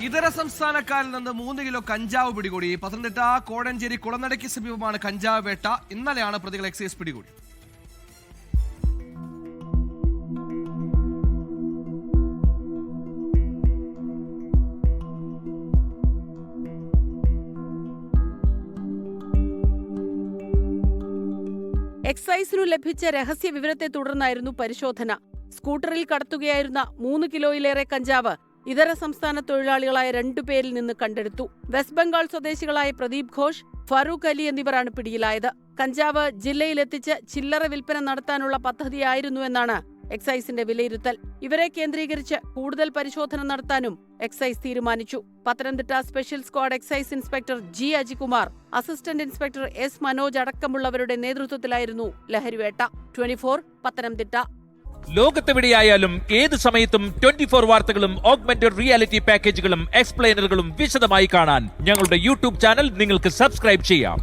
ഇതര സംസ്ഥാനക്കാരിൽ നിന്ന് 3 കിലോ കഞ്ചാവ് പിടികൂടി. പത്തനംതിട്ട കോടഞ്ചേരി കുളനടയ്ക്ക് സമീപമാണ് കഞ്ചാവ് വേട്ട. ഇന്നലെയാണ് പ്രതികൾ എക്സൈസ് പിടികൂടി. എക്സൈസിനു ലഭിച്ച രഹസ്യ വിവരത്തെ തുടർന്നായിരുന്നു പരിശോധന. സ്കൂട്ടറിൽ കടത്തുകയായിരുന്ന 3 കിലോയിലേറെ കഞ്ചാവ് ഇതര സംസ്ഥാന തൊഴിലാളികളായ 2 പേരിൽ നിന്ന് കണ്ടെടുത്തു. വെസ്റ്റ് ബംഗാൾ സ്വദേശികളായ പ്രദീപ് ഘോഷ്, ഫറൂഖ് അലി എന്നിവരാണ് പിടിയിലായത്. കഞ്ചാവ് ജില്ലയിലെത്തിച്ച് ചില്ലറ വിൽപ്പന നടത്താനുള്ള പദ്ധതിയായിരുന്നുവെന്നാണ് എക്സൈസിന്റെ വിലയിരുത്തൽ. ഇവരെ കേന്ദ്രീകരിച്ച് കൂടുതൽ പരിശോധന നടത്താനും എക്സൈസ് തീരുമാനിച്ചു. Pathanamthitta special squad excise inspector G Ajikumar, assistant inspector S Manoj അടക്കമുള്ളവരുടെ നേതൃത്വത്തിലായിരുന്നു ലഹരിവേട്ട. 24 പത്തനംതിട്ട. ലോകത്തെവിടെയായാലും ഏത് സമയത്തും 24 വാർത്തകളും ഓഗ്മെന്റഡ് റിയാലിറ്റി പാക്കേജുകളും എക്സ്പ്ലെയിനറുകളും വിശദമായി കാണാൻ ഞങ്ങളുടെ യൂട്യൂബ് ചാനൽ നിങ്ങൾക്ക് സബ്സ്ക്രൈബ് ചെയ്യാം.